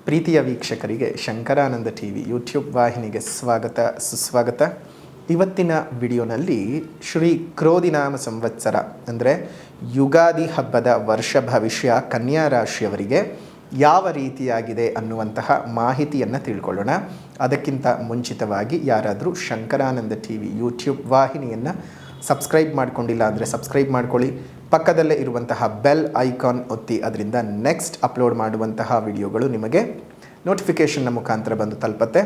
ಪ್ರೀತಿಯ ವೀಕ್ಷಕರಿಗೆ Shankaranand TV YouTube ವಾಹಿನಿಗೆ ಸ್ವಾಗತ ಸುಸ್ವಾಗತ. ಇವತ್ತಿನ ವಿಡಿಯೋನಲ್ಲಿ ಶ್ರೀ ಕ್ರೋಧಿನಾಮ ಸಂವತ್ಸರ ಅಂದರೆ ಯುಗಾದಿ ಹಬ್ಬದ ವರ್ಷ ಭವಿಷ್ಯ ಕನ್ಯಾ ರಾಶಿಯವರಿಗೆ ಯಾವ ರೀತಿಯಾಗಿದೆ ಅನ್ನುವಂತಹ ಮಾಹಿತಿಯನ್ನು ತಿಳ್ಕೊಳ್ಳೋಣ. ಅದಕ್ಕಿಂತ ಮುಂಚಿತವಾಗಿ ಯಾರಾದರೂ ಶಂಕರಾನಂದ ಟಿವಿ ಯೂಟ್ಯೂಬ್ ವಾಹಿನಿಯನ್ನು ಸಬ್ಸ್ಕ್ರೈಬ್ ಮಾಡಿಕೊಂಡಿಲ್ಲ ಅಂದರೆ ಸಬ್ಸ್ಕ್ರೈಬ್ ಮಾಡ್ಕೊಳ್ಳಿ. ಪಕ್ಕದಲ್ಲೇ ಇರುವಂತಹ ಬೆಲ್ ಐಕಾನ್ ಒತ್ತಿ, ಅದರಿಂದ ನೆಕ್ಸ್ಟ್ ಅಪ್ಲೋಡ್ ಮಾಡುವಂತಹ ವಿಡಿಯೋಗಳು ನಿಮಗೆ ನೋಟಿಫಿಕೇಷನ್ನ ಮುಖಾಂತರ ಬಂದು ತಲುಪತ್ತೆ.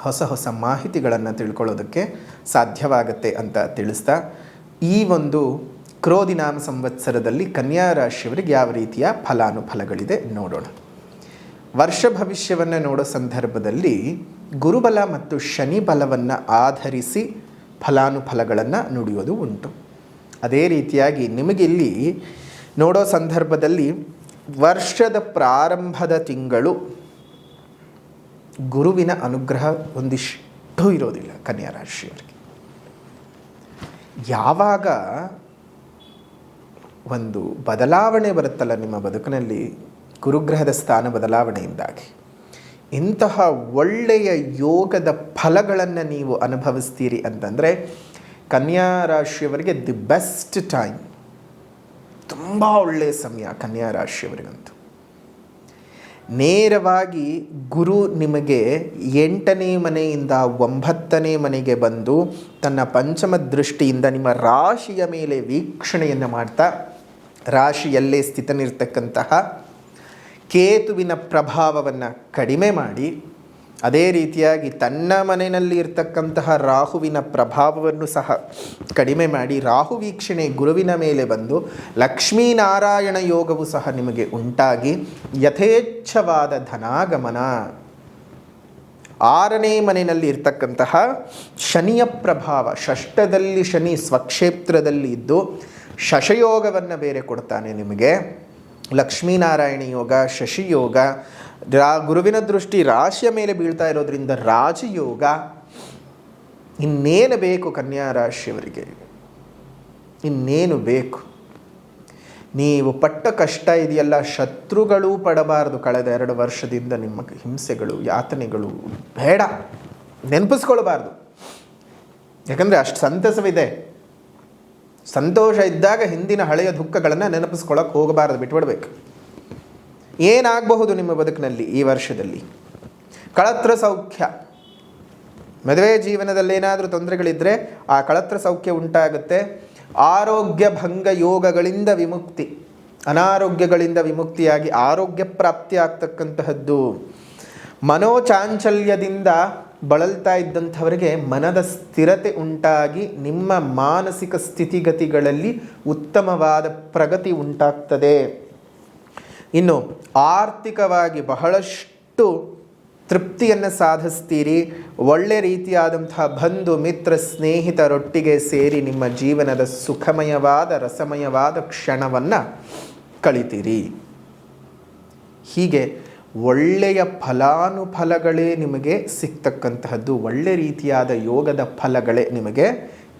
ಹೊಸ ಹೊಸ ಮಾಹಿತಿಗಳನ್ನು ತಿಳ್ಕೊಳ್ಳೋದಕ್ಕೆ ಸಾಧ್ಯವಾಗುತ್ತೆ ಅಂತ ತಿಳಿಸ್ತಾ, ಈ ಒಂದು ಕ್ರೋಧಿನಾಮ ಸಂವತ್ಸರದಲ್ಲಿ ಕನ್ಯಾ ರಾಶಿಯವರಿಗೆ ಯಾವ ರೀತಿಯ ಫಲಾನುಫಲಗಳಿದೆ ನೋಡೋಣ. ವರ್ಷ ಭವಿಷ್ಯವನ್ನು ನೋಡೋ ಸಂದರ್ಭದಲ್ಲಿ ಗುರುಬಲ ಮತ್ತು ಶನಿ ಬಲವನ್ನು ಆಧರಿಸಿ ಫಲಾನುಫಲಗಳನ್ನು ನುಡಿಯೋದು ಉಂಟು. ಅದೇ ರೀತಿಯಾಗಿ ನಿಮಗಿಲ್ಲಿ ನೋಡೋ ಸಂದರ್ಭದಲ್ಲಿ ವರ್ಷದ ಪ್ರಾರಂಭದ ತಿಂಗಳು ಗುರುವಿನ ಅನುಗ್ರಹ ಒಂದಿಷ್ಟು ಇರೋದಿಲ್ಲ ಕನ್ಯಾ ರಾಶಿಯವರಿಗೆ. ಯಾವಾಗ ಒಂದು ಬದಲಾವಣೆ ಬರುತ್ತಲ್ಲ ನಿಮ್ಮ ಬದುಕಿನಲ್ಲಿ, ಗುರುಗ್ರಹದ ಸ್ಥಾನ ಬದಲಾವಣೆಯಿಂದಾಗಿ ಇಂತಹ ಒಳ್ಳೆಯ ಯೋಗದ ಫಲಗಳನ್ನು ನೀವು ಅನುಭವಿಸ್ತೀರಿ ಅಂತಂದರೆ ಕನ್ಯಾ ರಾಶಿಯವರಿಗೆ ದಿ ಬೆಸ್ಟ್ ಟೈಮ್, ತುಂಬ ಒಳ್ಳೆಯ ಸಮಯ ಕನ್ಯಾ ರಾಶಿಯವರಿಗಂತೂ. ನೇರವಾಗಿ ಗುರು ನಿಮಗೆ 8ನೇ ಮನೆಯಿಂದ 9ನೇ ಮನೆಗೆ ಬಂದು ತನ್ನ ಪಂಚಮ ದೃಷ್ಟಿಯಿಂದ ನಿಮ್ಮ ರಾಶಿಯ ಮೇಲೆ ವೀಕ್ಷಣೆಯನ್ನು ಮಾಡ್ತಾ, ರಾಶಿಯಲ್ಲೇ ಸ್ಥಿತನಿರ್ತಕ್ಕಂತಹ ಕೇತುವಿನ ಪ್ರಭಾವವನ್ನು ಕಡಿಮೆ ಮಾಡಿ, ಅದೇ ರೀತಿಯಾಗಿ ತನ್ನ ಮನೆಯಲ್ಲಿ ಇರ್ತಕ್ಕಂತಹ ರಾಹುವಿನ ಪ್ರಭಾವವನ್ನು ಸಹ ಕಡಿಮೆ ಮಾಡಿ, ರಾಹು ವೀಕ್ಷಣೆ ಗುರುವಿನ ಮೇಲೆ ಬಂದು ಲಕ್ಷ್ಮೀನಾರಾಯಣ ಯೋಗವು ಸಹ ನಿಮಗೆ ಉಂಟಾಗಿ ಯಥೇಚ್ಛವಾದ ಧನಾಗಮನ. 6ನೇ ಮನೆಯಲ್ಲಿ ಇರ್ತಕ್ಕಂತಹ ಶನಿಯ ಪ್ರಭಾವ, ಷಷ್ಠದಲ್ಲಿ ಶನಿ ಸ್ವಕ್ಷೇತ್ರದಲ್ಲಿ ಇದ್ದು ಶಶಯೋಗವನ್ನು ಬೇರೆ ಕೊಡ್ತಾನೆ ನಿಮಗೆ. ಲಕ್ಷ್ಮೀನಾರಾಯಣ ಯೋಗ, ಶಶಿಯೋಗ, ಗುರುವಿನ ದೃಷ್ಟಿ ರಾಶಿಯ ಮೇಲೆ ಬೀಳ್ತಾ ಇರೋದ್ರಿಂದ ರಾಜಯೋಗ. ಇನ್ನೇನು ಬೇಕು ಕನ್ಯಾ ರಾಶಿಯವರಿಗೆ? ಇನ್ನೇನು ಬೇಕು? ನೀವು ಪಟ್ಟ ಕಷ್ಟ ಇದೆಯಲ್ಲ, ಶತ್ರುಗಳೂ ಪಡಬಾರದು. ಕಳೆದ 2 ವರ್ಷದಿಂದ ನಿಮ್ಮ ಹಿಂಸೆಗಳು, ಯಾತನೆಗಳು ಬೇಡ, ನೆನಪಿಸ್ಕೊಳ್ಬಾರ್ದು. ಯಾಕಂದರೆ ಅಷ್ಟು ಸಂತಸವಿದೆ. ಸಂತೋಷ ಇದ್ದಾಗ ಹಿಂದಿನ ಹಳೆಯ ದುಃಖಗಳನ್ನು ನೆನಪಿಸ್ಕೊಳ್ಳೋಕೆ ಹೋಗಬಾರದು, ಬಿಟ್ಬಿಡ್ಬೇಕು. ಏನಾಗಬಹುದು ನಿಮ್ಮ ಬದುಕಿನಲ್ಲಿ ಈ ವರ್ಷದಲ್ಲಿ? ಕಳತ್ರ ಸೌಖ್ಯ. ಮದುವೆ ಜೀವನದಲ್ಲಿ ಏನಾದರೂ ತೊಂದರೆಗಳಿದ್ದರೆ ಆ ಕಳತ್ರ ಸೌಖ್ಯ ಉಂಟಾಗುತ್ತೆ. ಆರೋಗ್ಯ ಭಂಗ ಯೋಗಗಳಿಂದ ವಿಮುಕ್ತಿ, ಅನಾರೋಗ್ಯಗಳಿಂದ ವಿಮುಕ್ತಿಯಾಗಿ ಆರೋಗ್ಯ ಪ್ರಾಪ್ತಿ ಆಗ್ತಕ್ಕಂತಹದ್ದು. ಮನೋಚಾಂಚಲ್ಯದಿಂದ ಬಳಲ್ತಾ ಇದ್ದಂಥವರಿಗೆ ಮನದ ಸ್ಥಿರತೆ ಉಂಟಾಗಿ ನಿಮ್ಮ ಮಾನಸಿಕ ಸ್ಥಿತಿಗತಿಗಳಲ್ಲಿ ಉತ್ತಮವಾದ ಪ್ರಗತಿ ಉಂಟಾಗ್ತದೆ. ಇನ್ನು ಆರ್ಥಿಕವಾಗಿ ಬಹಳಷ್ಟು ತೃಪ್ತಿಯನ್ನು ಸಾಧಿಸ್ತೀರಿ. ಒಳ್ಳೆ ರೀತಿಯಾದಂತಹ ಬಂಧು ಮಿತ್ರ ಸ್ನೇಹಿತರೊಟ್ಟಿಗೆ ಸೇರಿ ನಿಮ್ಮ ಜೀವನದ ಸುಖಮಯವಾದ ರಸಮಯವಾದ ಕ್ಷಣವನ್ನು ಕಳಿತೀರಿ. ಹೀಗೆ ಒಳ್ಳೆಯ ಫಲಾನುಫಲಗಳೇ ನಿಮಗೆ ಸಿಗ್ತಕ್ಕಂತಹದ್ದು, ಒಳ್ಳೆ ರೀತಿಯಾದ ಯೋಗದ ಫಲಗಳೇ ನಿಮಗೆ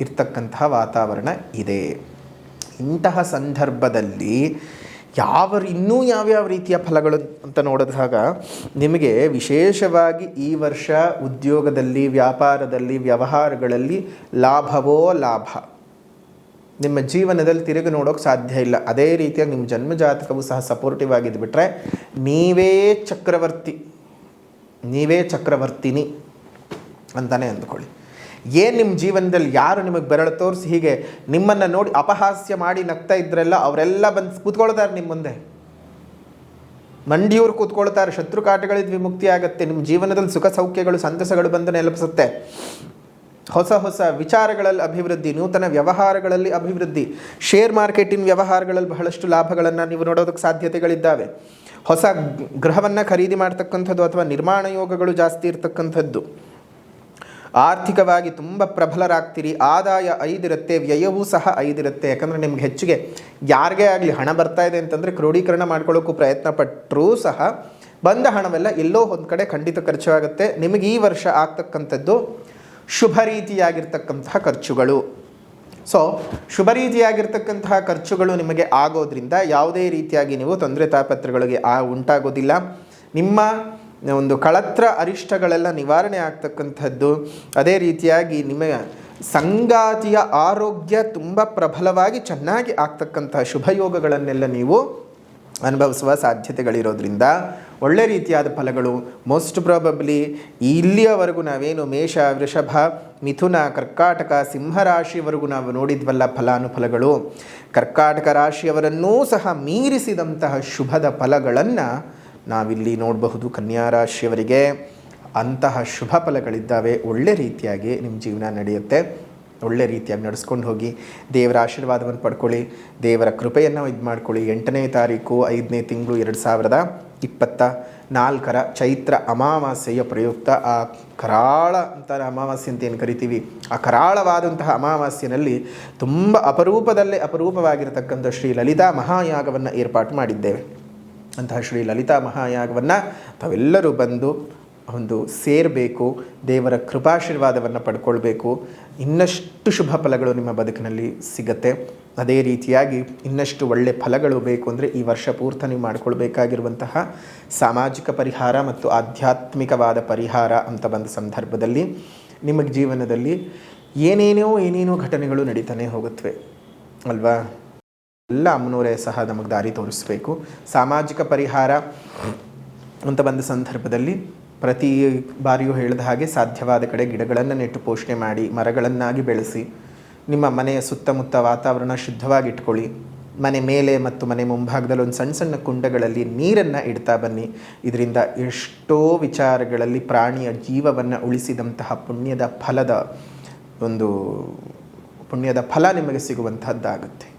ಇರ್ತಕ್ಕಂತಹ ವಾತಾವರಣ ಇದೆ. ಇಂತಹ ಸಂದರ್ಭದಲ್ಲಿ ಇನ್ನೂ ಯಾವ್ಯಾವ ರೀತಿಯ ಫಲಗಳು ಅಂತ ನೋಡಿದಾಗ ನಿಮಗೆ ವಿಶೇಷವಾಗಿ ಈ ವರ್ಷ ಉದ್ಯೋಗದಲ್ಲಿ, ವ್ಯಾಪಾರದಲ್ಲಿ, ವ್ಯವಹಾರಗಳಲ್ಲಿ ಲಾಭವೋ ಲಾಭ. ನಿಮ್ಮ ಜೀವನದಲ್ಲಿ ತಿರುಗಿ ನೋಡೋಕೆ ಸಾಧ್ಯ ಇಲ್ಲ. ಅದೇ ರೀತಿಯಾಗಿ ನಿಮ್ಮ ಜನ್ಮಜಾತಕವು ಸಹ ಸಪೋರ್ಟಿವ್ ಆಗಿದ್ದುಬಿಟ್ರೆ ನೀವೇ ಚಕ್ರವರ್ತಿನಿ ಅಂತಲೇ ಅಂದ್ಕೊಳ್ಳಿ. ಏನು ನಿಮ್ಮ ಜೀವನದಲ್ಲಿ ಯಾರು ನಿಮಗೆ ಬೆರಳು ತೋರಿಸಿ ಹೀಗೆ ನಿಮ್ಮನ್ನು ನೋಡಿ ಅಪಹಾಸ್ಯ ಮಾಡಿ ನಗ್ತಾ ಇದ್ರಲ್ಲ, ಅವರೆಲ್ಲ ಬಂದು ಕೂತ್ಕೊಳ್ತಾರೆ ನಿಮ್ಮ ಮುಂದೆ. ಮಂಡಿಯವರು ಕೂತ್ಕೊಳ್ತಾರೆ. ಶತ್ರುಕಾಟಗಳಿಂದ ವಿಮುಕ್ತಿ ಆಗುತ್ತೆ. ನಿಮ್ಮ ಜೀವನದಲ್ಲಿ ಸುಖ ಸೌಖ್ಯಗಳು, ಸಂತಸಗಳು ಬಂದು ನೆಲಪಿಸುತ್ತೆ. ಹೊಸ ಹೊಸ ವಿಚಾರಗಳಲ್ಲಿ ಅಭಿವೃದ್ಧಿ, ನೂತನ ವ್ಯವಹಾರಗಳಲ್ಲಿ ಅಭಿವೃದ್ಧಿ, ಶೇರ್ ಮಾರ್ಕೆಟಿನ ವ್ಯವಹಾರಗಳಲ್ಲಿ ಬಹಳಷ್ಟು ಲಾಭಗಳನ್ನು ನೀವು ನೋಡೋದಕ್ಕೆ ಸಾಧ್ಯತೆಗಳಿದ್ದಾವೆ. ಹೊಸ ಗೃಹವನ್ನು ಖರೀದಿ ಮಾಡ್ತಕ್ಕಂಥದ್ದು ಅಥವಾ ನಿರ್ಮಾಣ ಯೋಗಗಳು ಜಾಸ್ತಿ ಇರ್ತಕ್ಕಂಥದ್ದು. ಆರ್ಥಿಕವಾಗಿ ತುಂಬ ಪ್ರಬಲರಾಗ್ತೀರಿ. ಆದಾಯ 5 ಇರುತ್ತೆ, ವ್ಯಯವೂ ಸಹ 5 ಇರುತ್ತೆ. ಯಾಕಂದರೆ ನಿಮ್ಗೆ ಹೆಚ್ಚಿಗೆ ಯಾರಿಗೇ ಆಗಲಿ ಹಣ ಬರ್ತಾ ಇದೆ ಅಂತಂದರೆ ಕ್ರೋಢೀಕರಣ ಮಾಡ್ಕೊಳ್ಳೋಕ್ಕೂ ಪ್ರಯತ್ನ ಪಟ್ಟರೂ ಸಹ ಬಂದ ಹಣವೆಲ್ಲ ಎಲ್ಲೋ ಒಂದು ಕಡೆ ಖಂಡಿತ ಖರ್ಚಾಗುತ್ತೆ. ನಿಮಗೆ ಈ ವರ್ಷ ಆಗ್ತಕ್ಕಂಥದ್ದು ಶುಭ ರೀತಿಯಾಗಿರ್ತಕ್ಕಂತಹ ಖರ್ಚುಗಳು. ಸೊ ಶುಭ ರೀತಿಯಾಗಿರ್ತಕ್ಕಂತಹ ಖರ್ಚುಗಳು ನಿಮಗೆ ಆಗೋದ್ರಿಂದ ಯಾವುದೇ ರೀತಿಯಾಗಿ ನೀವು ತೊಂದರೆ ತಾಪತ್ರಗಳಿಗೆ ಉಂಟಾಗೋದಿಲ್ಲ. ನಿಮ್ಮ ಒಂದು ಕಳತ್ರ ಅರಿಷ್ಟಗಳೆಲ್ಲ ನಿವಾರಣೆ ಆಗ್ತಕ್ಕಂಥದ್ದು. ಅದೇ ರೀತಿಯಾಗಿ ನಿಮ್ಮ ಸಂಗಾತಿಯ ಆರೋಗ್ಯ ತುಂಬ ಪ್ರಬಲವಾಗಿ ಚೆನ್ನಾಗಿ ಆಗ್ತಕ್ಕಂತಹ ಶುಭಯೋಗಗಳನ್ನೆಲ್ಲ ನೀವು ಅನುಭವಿಸುವ ಸಾಧ್ಯತೆಗಳಿರೋದ್ರಿಂದ ಒಳ್ಳೆ ರೀತಿಯಾದ ಫಲಗಳು. ಮೋಸ್ಟ್ ಪ್ರಾಬಬ್ಲಿ ಇಲ್ಲಿಯವರೆಗೂ ನಾವೇನು ಮೇಷ, ವೃಷಭ, ಮಿಥುನ, ಕರ್ಕಾಟಕ, ಸಿಂಹರಾಶಿಯವರೆಗೂ ನಾವು ನೋಡಿದ್ವಲ್ಲ ಫಲಾನುಫಲಗಳು, ಕರ್ಕಾಟಕ ರಾಶಿಯವರನ್ನೂ ಸಹ ಮೀರಿಸಿದಂತಹ ಶುಭದ ಫಲಗಳನ್ನು ನಾವಿಲ್ಲಿ ನೋಡಬಹುದು. ಕನ್ಯಾ ರಾಶಿಯವರಿಗೆ ಅಂತಹ ಶುಭ ಫಲಗಳಿದ್ದಾವೆ. ಒಳ್ಳೆ ರೀತಿಯಾಗಿ ನಿಮ್ಮ ಜೀವನ ನಡೆಯುತ್ತೆ. ಒಳ್ಳೆ ರೀತಿಯಾಗಿ ನಡೆಸ್ಕೊಂಡು ಹೋಗಿ ದೇವರ ಆಶೀರ್ವಾದವನ್ನು ಪಡ್ಕೊಳ್ಳಿ, ದೇವರ ಕೃಪೆಯನ್ನು ಇದು ಮಾಡ್ಕೊಳ್ಳಿ. 8ನೇ ತಾರೀಕು 5ನೇ ತಿಂಗಳು 2024 ಚೈತ್ರ ಅಮಾವಾಸ್ಯೆಯ ಪ್ರಯುಕ್ತ ಆ ಕರಾಳ ಅಂತ ಅಮಾವಾಸ್ಯೆ ಅಂತ ಏನು ಕರಿತೀವಿ, ಆ ಕರಾಳವಾದಂತಹ ಅಮಾವಾಸ್ಯೆಯಲ್ಲಿ ತುಂಬ ಅಪರೂಪವಾಗಿರತಕ್ಕಂಥ ಶ್ರೀ ಲಲಿತಾ ಮಹಾಯಾಗವನ್ನು ಏರ್ಪಾಟು ಮಾಡಿದ್ದೇವೆ. ಅಂತಹ ಶ್ರೀ ಲಲಿತಾ ಮಹಾಯಾಗವನ್ನು ತಾವೆಲ್ಲರೂ ಬಂದು ಒಂದು ಸೇರಬೇಕು, ದೇವರ ಕೃಪಾಶೀರ್ವಾದವನ್ನು ಪಡ್ಕೊಳ್ಬೇಕು. ಇನ್ನಷ್ಟು ಶುಭ ಫಲಗಳು ನಿಮ್ಮ ಬದುಕಿನಲ್ಲಿ ಸಿಗತ್ತೆ. ಅದೇ ರೀತಿಯಾಗಿ ಇನ್ನಷ್ಟು ಒಳ್ಳೆ ಫಲಗಳು ಬೇಕು ಅಂದರೆ ಈ ವರ್ಷ ಪೂರ್ತಿ ನೀವು ಮಾಡಿಕೊಳ್ಬೇಕಾಗಿರುವಂತಹ ಸಾಮಾಜಿಕ ಪರಿಹಾರ ಮತ್ತು ಆಧ್ಯಾತ್ಮಿಕವಾದ ಪರಿಹಾರ ಅಂತ ಬಂದ ಸಂದರ್ಭದಲ್ಲಿ ನಿಮಗೆ ಜೀವನದಲ್ಲಿ ಏನೇನೋ ಘಟನೆಗಳು ನಡೀತಾನೆ ಹೋಗುತ್ತವೆ ಅಲ್ವಾ. ಎಲ್ಲ ಅಮ್ಮನವರೇ ಸಹ ನಮಗೆ ದಾರಿ ತೋರಿಸಬೇಕು. ಸಾಮಾಜಿಕ ಪರಿಹಾರ ಅಂತ ಬಂದ ಸಂದರ್ಭದಲ್ಲಿ ಪ್ರತಿ ಬಾರಿಯೂ ಹೇಳಿದ ಹಾಗೆ ಸಾಧ್ಯವಾದ ಕಡೆ ಗಿಡಗಳನ್ನು ನೆಟ್ಟು ಪೋಷಣೆ ಮಾಡಿ, ಮರಗಳನ್ನಾಗಿ ಬೆಳೆಸಿ, ನಿಮ್ಮ ಮನೆಯ ಸುತ್ತಮುತ್ತ ವಾತಾವರಣ ಶುದ್ಧವಾಗಿಟ್ಕೊಳ್ಳಿ. ಮನೆ ಮೇಲೆ ಮತ್ತು ಮನೆ ಮುಂಭಾಗದಲ್ಲಿ ಒಂದು ಸಣ್ಣ ಸಣ್ಣ ಕುಂಡಗಳಲ್ಲಿ ನೀರನ್ನು ಇಡ್ತಾ ಬನ್ನಿ. ಇದರಿಂದ ಎಷ್ಟೋ ವಿಚಾರಗಳಲ್ಲಿ ಪ್ರಾಣಿಯ ಜೀವವನ್ನು ಉಳಿಸಿದಂತಹ ಪುಣ್ಯದ ಫಲ ನಿಮಗೆ ಸಿಗುವಂತಹದ್ದಾಗುತ್ತೆ.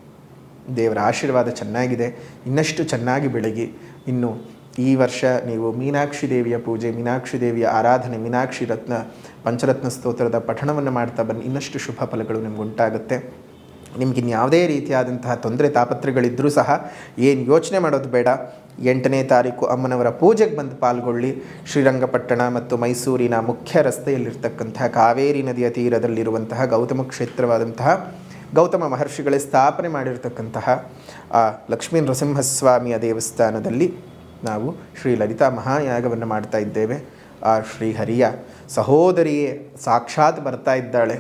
ದೇವರ ಆಶೀರ್ವಾದ ಚೆನ್ನಾಗಿದೆ. ಇನ್ನಷ್ಟು ಚೆನ್ನಾಗಿ ಬೆಳಗಿ. ಇನ್ನು ಈ ವರ್ಷ ನೀವು ಮೀನಾಕ್ಷಿ ದೇವಿಯ ಪೂಜೆ, ಮೀನಾಕ್ಷಿ ದೇವಿಯ ಆರಾಧನೆ, ಮೀನಾಕ್ಷಿ ಪಂಚರತ್ನ ಸ್ತೋತ್ರದ ಪಠಣವನ್ನು ಮಾಡ್ತಾ ಬನ್ನಿ. ಇನ್ನಷ್ಟು ಶುಭ ಫಲಗಳು ನಿಮ್ಗೆ ಉಂಟಾಗುತ್ತೆ. ನಿಮಗಿನ್ಯಾವುದೇ ರೀತಿಯಾದಂತಹ ತೊಂದರೆ ತಾಪತ್ರೆಗಳಿದ್ದರೂ ಸಹ ಏನು ಯೋಚನೆ ಮಾಡೋದು ಬೇಡ. 8ನೇ ತಾರೀಕು ಅಮ್ಮನವರ ಪೂಜೆಗೆ ಬಂದು ಪಾಲ್ಗೊಳ್ಳಿ. ಶ್ರೀರಂಗಪಟ್ಟಣ ಮತ್ತು ಮೈಸೂರಿನ ಮುಖ್ಯ ರಸ್ತೆಯಲ್ಲಿರ್ತಕ್ಕಂತಹ ಕಾವೇರಿ ನದಿಯ ತೀರದಲ್ಲಿರುವಂತಹ ಗೌತಮ ಕ್ಷೇತ್ರವಾದಂತಹ ಗೌತಮ ಮಹರ್ಷಿಗಳೇ ಸ್ಥಾಪನೆ ಮಾಡಿರ್ತಕ್ಕಂತಹ ಆ ಲಕ್ಷ್ಮೀ ನರಸಿಂಹಸ್ವಾಮಿಯ ದೇವಸ್ಥಾನದಲ್ಲಿ ನಾವು ಶ್ರೀ ಲಲಿತಾ ಮಹಾಯಾಗವನ್ನು ಮಾಡ್ತಾ ಇದ್ದೇವೆ. ಆ ಶ್ರೀಹರಿಯ ಸಹೋದರಿಯೇ ಸಾಕ್ಷಾತ್ ಬರ್ತಾ ಇದ್ದಾಳೆ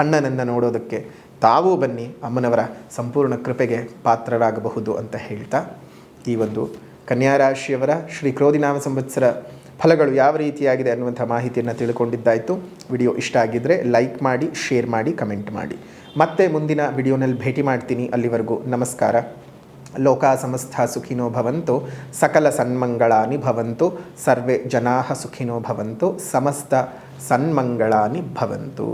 ಅಣ್ಣನನ್ನು ನೋಡೋದಕ್ಕೆ. ತಾವೂ ಬನ್ನಿ, ಅಮ್ಮನವರ ಸಂಪೂರ್ಣ ಕೃಪೆಗೆ ಪಾತ್ರರಾಗಬಹುದು ಅಂತ ಹೇಳ್ತಾ ಈ ಒಂದು ಕನ್ಯಾ ರಾಶಿಯವರ ಶ್ರೀ ಕ್ರೋಧಿನಾಮ ಸಂವತ್ಸರ ಫಲಗಳು ಯಾವ ರೀತಿಯಾಗಿದೆ ಅನ್ನುವಂಥ ಮಾಹಿತಿಯನ್ನು ತಿಳ್ಕೊಂಡಿದ್ದಾಯಿತು. ವಿಡಿಯೋ ಇಷ್ಟ ಆಗಿದ್ದರೆ ಲೈಕ್ ಮಾಡಿ, ಶೇರ್ ಮಾಡಿ, ಕಮೆಂಟ್ ಮಾಡಿ. ಮತ್ತೆ ಮುಂದಿನ ವಿಡಿಯೋನಲ್ಲಿ ಭೇಟಿ ಮಾಡ್ತೀನಿ. ಅಲ್ಲಿವರೆಗೂ ನಮಸ್ಕಾರ. ಲೋಕಾ ಸಮಸ್ತ ಸುಖಿನೋ ಭವಂತು, ಸಕಲ ಸನ್ಮಂಗಳಾನಿ ಭವಂತು, ಸರ್ವೇ ಜನಾಃ ಸುಖಿನೋ ಭವಂತು, ಸಮಸ್ತ ಸನ್ಮಂಗಳಾನಿ ಭವಂತು.